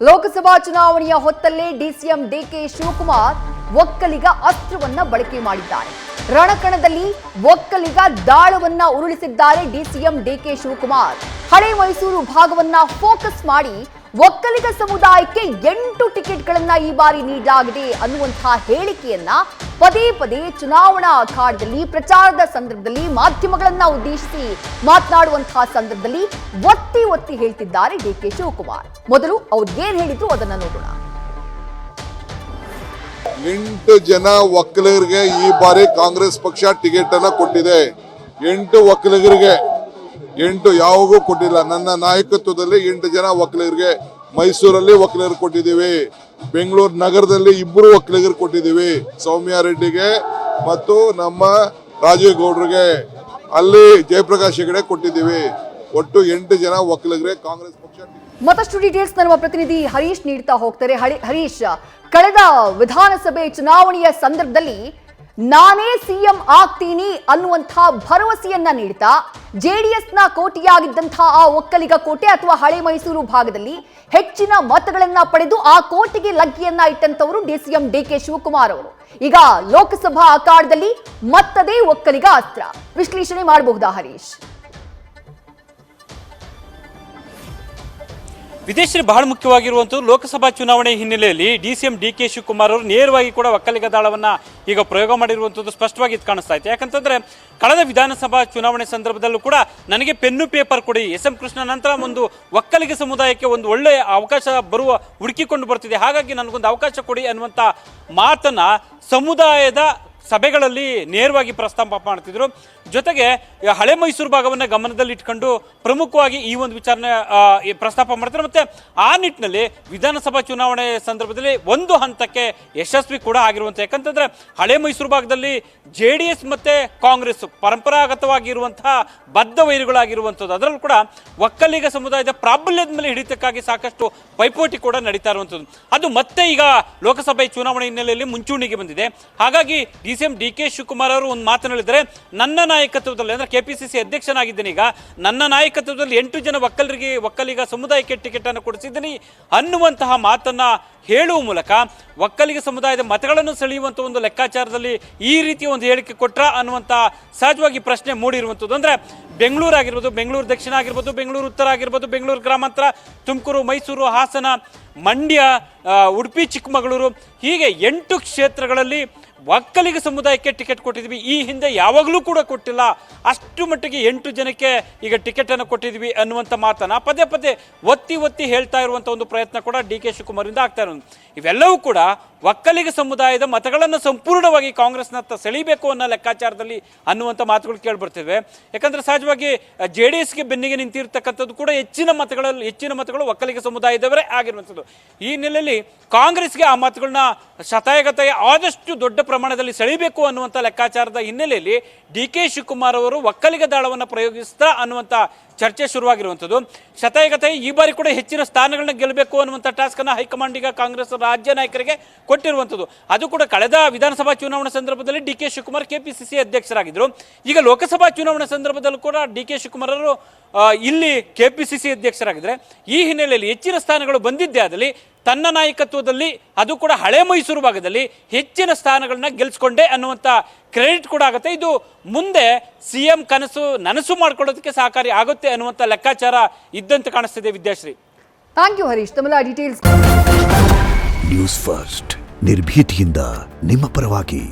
ಲೋಕಸಭಾ ಚುನಾವಣೆಯ ಹೊತ್ತಲ್ಲೇ DCM DK Shivakumar Vokkaliga ಅಸ್ತ್ರವನ್ನ ಬಳಕೆ ಮಾಡಿದ್ದಾರೆ. ರಣಕಣದಲ್ಲಿ ಒಕ್ಕಲಿಗ ದಾಳವನ್ನ ಉರುಳಿಸಿದ್ದಾರೆ ಡಿಸಿಎಂ ಡಿಕೆ ಶಿವಕುಮಾರ್. ಹಳೆ ಮೈಸೂರು ಭಾಗವನ್ನ ಫೋಕಸ್ ಮಾಡಿ ಒಕ್ಕಲಿಗ ಸಮುದಾಯಕ್ಕೆ 8 ಟಿಕೆಟ್ಗಳನ್ನ ಈ ಬಾರಿ ನೀಡಲಾಗಿದೆ ಅನ್ನುವಂತಹ ಹೇಳಿಕೆಯನ್ನ ಪದೇ ಪದೇ ಚುನಾವಣಾ ಅಖಾಡದಲ್ಲಿ ಪ್ರಚಾರದ ಸಂದರ್ಭದಲ್ಲಿ ಮಾಧ್ಯಮಗಳನ್ನ ಉದ್ದೇಶಿಸಿ ಮಾತನಾಡುವಂತಹ ಸಂದರ್ಭದಲ್ಲಿ ಒತ್ತಿ ಒತ್ತಿ ಹೇಳ್ತಿದ್ದಾರೆ ಡಿಕೆ ಶಿವಕುಮಾರ್. ಮೊದಲು ಅವ್ರು ಏನ್ ಹೇಳಿದ್ರು ಅದನ್ನ ನೋಡೋಣ. 8 ಜನ ಒಕ್ಕಲಿಗರಿಗೆ ಈ ಬಾರಿ ಕಾಂಗ್ರೆಸ್ ಪಕ್ಷ ಟಿಕೆಟ್ ಅನ್ನ ಕೊಟ್ಟಿದೆ. 8 ಒಕ್ಕಲಿಗರಿಗೆ 8 ಯಾವಾಗೂ ಕೊಟ್ಟಿಲ್ಲ. ನನ್ನ ನಾಯಕತ್ವದಲ್ಲಿ 8 ಜನ ಒಕ್ಕಲಿಗರಿಗೆ ಮೈಸೂರಲ್ಲಿ ಒಕ್ಕಲಿಗರು ಕೊಟ್ಟಿದ್ದೀವಿ. ಬೆಂಗಳೂರು ನಗರದಲ್ಲಿ 2 ಒಕ್ಕಲಿಗರು ಕೊಟ್ಟಿದ್ದೀವಿ. ಸೌಮ್ಯ ರೆಡ್ಡಿಗೆ ಮತ್ತು ನಮ್ಮ ರಾಜೀವ್ ಗೌಡ್ರಿಗೆ, ಅಲ್ಲಿ ಜಯಪ್ರಕಾಶ್ ಹೆಗಡೆ ಕೊಟ್ಟಿದ್ದೀವಿ. ಒಟ್ಟು 8 ಜನ ಒಕ್ಕಲಿಗರೇ ಕಾಂಗ್ರೆಸ್ ಪಕ್ಷ. ಮತ್ತಷ್ಟು ಡೀಟೇಲ್ಸ್ ನಮ್ಮ ಪ್ರತಿನಿಧಿ ಹರೀಶ್ ನೀಡ್ತಾ ಹೋಗ್ತಾರೆ. ಹರೀಶ್, ಕಳೆದ ವಿಧಾನಸಭೆ ಚುನಾವಣೆಯ ಸಂದರ್ಭದಲ್ಲಿ ನಾನೇ ಸಿಎಂ ಆಗ್ತೀನಿ ಅನ್ನುವಂತಹ ಭರವಸೆಯನ್ನ ನೀಡ್ತಾ ಜೆಡಿಎಸ್ನ ಕೋಟೆಯಾಗಿದ್ದಂತಹ ಆ ಒಕ್ಕಲಿಗ ಕೋಟೆ ಅಥವಾ ಹಳೆ ಮೈಸೂರು ಭಾಗದಲ್ಲಿ ಹೆಚ್ಚಿನ ಮತಗಳನ್ನ ಪಡೆದು ಆ ಕೋಟೆಗೆ ಲಗ್ಗಿಯನ್ನ ಇಟ್ಟಂತವರು ಡಿಸಿಎಂ ಡಿಕೆ ಶಿವಕುಮಾರ್ ಅವರು. ಈಗ ಲೋಕಸಭಾ ಅಖಾಡದಲ್ಲಿ ಮತ್ತದೇ ಒಕ್ಕಲಿಗ ಅಸ್ತ್ರ. ವಿಶ್ಲೇಷಣೆ ಮಾಡಬಹುದಾ ಹರೀಶ್? ವಿದೇಶಿ ಬಹಳ ಮುಖ್ಯವಾಗಿರುವಂಥದ್ದು ಲೋಕಸಭಾ ಚುನಾವಣೆ ಹಿನ್ನೆಲೆಯಲ್ಲಿ ಡಿಸಿಎಂ ಡಿಕೆ ಶಿವಕುಮಾರ್ ಅವರು ನೇರವಾಗಿ ಕೂಡ ಒಕ್ಕಲಿಗ ದಾಳವನ್ನು ಈಗ ಪ್ರಯೋಗ ಮಾಡಿರುವಂಥದ್ದು ಸ್ಪಷ್ಟವಾಗಿ ಕಾಣಿಸ್ತಾ ಇದೆ. ಯಾಕಂತಂದ್ರೆ ಕಳೆದ ವಿಧಾನಸಭಾ ಚುನಾವಣೆ ಸಂದರ್ಭದಲ್ಲೂ ಕೂಡ ನನಗೆ ಪೆನ್ನು ಪೇಪರ್ ಕೊಡಿ, SM ಕೃಷ್ಣ ನಂತರ ಒಂದು ಒಕ್ಕಲಿಗ ಸಮುದಾಯಕ್ಕೆ ಒಂದು ಒಳ್ಳೆಯ ಅವಕಾಶ ಹುಡುಕಿಕೊಂಡು ಬರ್ತಿದೆ, ಹಾಗಾಗಿ ನನಗೊಂದು ಅವಕಾಶ ಕೊಡಿ ಅನ್ನುವಂಥ ಮಾತನ್ನ ಸಮುದಾಯದ ಸಭೆಗಳಲ್ಲಿ ನೇರವಾಗಿ ಪ್ರಸ್ತಾಪ ಮಾಡ್ತಿದ್ರು. ಜೊತೆಗೆ ಹಳೆ ಮೈಸೂರು ಭಾಗವನ್ನು ಗಮನದಲ್ಲಿಟ್ಕೊಂಡು ಪ್ರಮುಖವಾಗಿ ಈ ಒಂದು ವಿಚಾರನೆ ಪ್ರಸ್ತಾಪ ಮಾಡ್ತಾರೆ. ಮತ್ತೆ ಆ ನಿಟ್ಟಿನಲ್ಲಿ ವಿಧಾನಸಭಾ ಚುನಾವಣೆ ಸಂದರ್ಭದಲ್ಲಿ ಒಂದು ಹಂತಕ್ಕೆ ಯಶಸ್ವಿ ಕೂಡ ಆಗಿರುವಂಥ, ಯಾಕಂತಂದ್ರೆ ಹಳೆ ಮೈಸೂರು ಭಾಗದಲ್ಲಿ JDS ಮತ್ತೆ ಕಾಂಗ್ರೆಸ್ ಪರಂಪರಾಗತವಾಗಿರುವಂತಹ ಬದ್ಧ ವೈರಿಗಳಾಗಿರುವಂಥದ್ದು. ಅದರಲ್ಲೂ ಕೂಡ ಒಕ್ಕಲಿಗ ಸಮುದಾಯದ ಪ್ರಾಬಲ್ಯದ ಮೇಲೆ ಹಿಡಿತಕ್ಕಾಗಿ ಸಾಕಷ್ಟು ಪೈಪೋಟಿ ಕೂಡ ನಡೀತಾ ಇರುವಂಥದ್ದು. ಅದು ಮತ್ತೆ ಈಗ ಲೋಕಸಭೆ ಚುನಾವಣೆ ಹಿನ್ನೆಲೆಯಲ್ಲಿ ಮುಂಚೂಣಿಗೆ ಬಂದಿದೆ. ಹಾಗಾಗಿ ಡಿಸಿಎಂ ಡಿಕೆ ಶಿವಕುಮಾರ್ ಅವರು ಒಂದು ಮಾತನಾಡಿದರೆ, ನನ್ನ ನಾಯಕತ್ವದಲ್ಲಿ ಅಂದ್ರೆ KPCC ಅಧ್ಯಕ್ಷನಾಗಿದ್ದೇನೆ, ಈಗ ನನ್ನ ನಾಯಕತ್ವದಲ್ಲಿ 8 ಜನ ಒಕ್ಕಲಿಗ ಸಮುದಾಯಕ್ಕೆ ಟಿಕೆಟ್ ಅನ್ನು ಕೊಡಿಸಿದ್ದೀನಿ ಅನ್ನುವಂತಹ ಮಾತನ್ನ ಹೇಳುವ ಮೂಲಕ ಒಕ್ಕಲಿಗ ಸಮುದಾಯದ ಮತಗಳನ್ನು ಸೆಳೆಯುವಂಥ ಒಂದು ಲೆಕ್ಕಾಚಾರದಲ್ಲಿ ಈ ರೀತಿಯ ಒಂದು ಹೇಳಿಕೆ ಕೊಟ್ರ ಅನ್ನುವಂಥ ಸಹಜವಾಗಿ ಪ್ರಶ್ನೆ ಮೂಡಿರುವಂಥದ್ದು. ಅಂದರೆ ಬೆಂಗಳೂರು ಆಗಿರ್ಬೋದು, ಬೆಂಗಳೂರು ದಕ್ಷಿಣ ಆಗಿರ್ಬೋದು, ಬೆಂಗಳೂರು ಉತ್ತರ ಆಗಿರ್ಬೋದು, ಬೆಂಗಳೂರು ಗ್ರಾಮಾಂತರ, ತುಮಕೂರು, ಮೈಸೂರು, ಹಾಸನ, ಮಂಡ್ಯ, ಉಡುಪಿ, ಚಿಕ್ಕಮಗಳೂರು, ಹೀಗೆ 8 ಕ್ಷೇತ್ರಗಳಲ್ಲಿ ಒಕ್ಕಲಿಗ ಸಮುದಾಯಕ್ಕೆ ಟಿಕೆಟ್ ಕೊಟ್ಟಿದ್ವಿ. ಈ ಹಿಂದೆ ಯಾವಾಗಲೂ ಕೂಡ ಕೊಟ್ಟಿಲ್ಲ, ಅಷ್ಟು ಮಟ್ಟಿಗೆ 8 ಜನಕ್ಕೆ ಈಗ ಟಿಕೆಟ್ ಅನ್ನು ಕೊಟ್ಟಿದ್ವಿ ಅನ್ನುವಂಥ ಮಾತನ್ನ ಪದೇ ಪದೇ ಒತ್ತಿ ಒತ್ತಿ ಹೇಳ್ತಾ ಇರುವಂಥ ಒಂದು ಪ್ರಯತ್ನ ಕೂಡ ಡಿಕೆ ಶಿವಕುಮಾರಿಂದ ಆಗ್ತಾ ಇರೋದು. ಇವೆಲ್ಲವೂ ಕೂಡ ಒಕ್ಕಲಿಗ ಸಮುದಾಯದ ಮತಗಳನ್ನು ಸಂಪೂರ್ಣವಾಗಿ ಕಾಂಗ್ರೆಸ್ನತ್ತ ಸೆಳೀಬೇಕು ಅನ್ನೋ ಲೆಕ್ಕಾಚಾರದಲ್ಲಿ ಅನ್ನುವಂಥ ಮಾತುಗಳು ಕೇಳಿಬರ್ತಿವೆ. ಯಾಕಂದ್ರೆ ಸಹಜವಾಗಿ JDSಗೆ ಬೆನ್ನಿಗೆ ನಿಂತಿರ್ತಕ್ಕಂಥದ್ದು ಕೂಡ ಹೆಚ್ಚಿನ ಮತಗಳು ಒಕ್ಕಲಿಗ ಸಮುದಾಯದವರೇ ಆಗಿರುವಂಥದ್ದು. ಈ ಹಿನ್ನೆಲೆಯಲ್ಲಿ ಕಾಂಗ್ರೆಸ್ಗೆ ಆ ಮಾತುಗಳನ್ನ ಶತಾಯಗತಾಯ ಆದಷ್ಟು ದೊಡ್ಡ ಪ್ರಮಾಣದಲ್ಲಿ ಸೆಳೀಬೇಕು ಅನ್ನುವಂಥ ಲೆಕ್ಕಾಚಾರದ ಹಿನ್ನೆಲೆಯಲ್ಲಿ ಡಿಕೆ ಶಿವಕುಮಾರ್ ಅವರು ಒಕ್ಕಲಿಗ ದಾಳವನ್ನು ಪ್ರಯೋಗಿಸ್ತಾ ಅನ್ನುವಂಥ ಚರ್ಚೆ ಶುರುವಾಗಿರುವಂಥದ್ದು. ಶತಾಯಗತಾಯ ಈ ಬಾರಿ ಕೂಡ ಹೆಚ್ಚಿನ ಸ್ಥಾನಗಳನ್ನ ಗೆಲ್ಲಬೇಕು ಅನ್ನುವಂಥ ಟಾಸ್ಕ್ ಅನ್ನು ಹೈಕಮಾಂಡ್ ಈಗ ಕಾಂಗ್ರೆಸ್ ರಾಜ್ಯ ನಾಯಕರಿಗೆ ಕೊಟ್ಟಿರುವಂಥದ್ದು. ಅದು ಕೂಡ ಕಳೆದ ವಿಧಾನಸಭಾ ಚುನಾವಣೆ ಸಂದರ್ಭದಲ್ಲಿ ಡಿಕೆ ಶಿವಕುಮಾರ್ KPCC ಅಧ್ಯಕ್ಷರಾಗಿದ್ದರು. ಈಗ ಲೋಕಸಭಾ ಚುನಾವಣೆ ಸಂದರ್ಭದಲ್ಲೂ ಕೂಡ ಡಿಕೆ ಶಿವಕುಮಾರ್ ಅವರು ಇಲ್ಲಿ KPCC ಅಧ್ಯಕ್ಷರಾಗಿದ್ದರೆ, ಈ ಹಿನ್ನೆಲೆಯಲ್ಲಿ ಹೆಚ್ಚಿನ ಸ್ಥಾನಗಳು ಬಂದಿದ್ದೇ ಆದಲ್ಲಿ ತನ್ನ ನಾಯಕತ್ವದಲ್ಲಿ ಅದು ಕೂಡ ಹಳೆ ಮೈಸೂರು ಭಾಗದಲ್ಲಿ ಹೆಚ್ಚಿನ ಸ್ಥಾನಗಳನ್ನ ಗೆಲ್ಸ್ಕೊಂಡೆ ಅನ್ನುವಂಥ ಕ್ರೆಡಿಟ್ ಕೂಡ ಆಗುತ್ತೆ. ಇದು ಮುಂದೆ CM ನನಸು ಮಾಡ್ಕೊಳ್ಳೋದಕ್ಕೆ ಸಹಕಾರಿ ಆಗುತ್ತೆ ಅನ್ನುವಂಥ ಲೆಕ್ಕಾಚಾರ ಇದ್ದಂತೆ ಕಾಣಿಸ್ತಿದೆ. ವಿದ್ಯಾಶ್ರೀ, ಥ್ಯಾಂಕ್ ಯು ಹರೀಶ್, ತಮ್ಮೆಲ್ಲ ಡೀಟೇಲ್ಸ್. ನ್ಯೂಸ್ ಫಸ್ಟ್ ನಿರ್ಭೀತಿಯಿಂದ ನಿಮ್ಮ ಪರವಾಗಿ.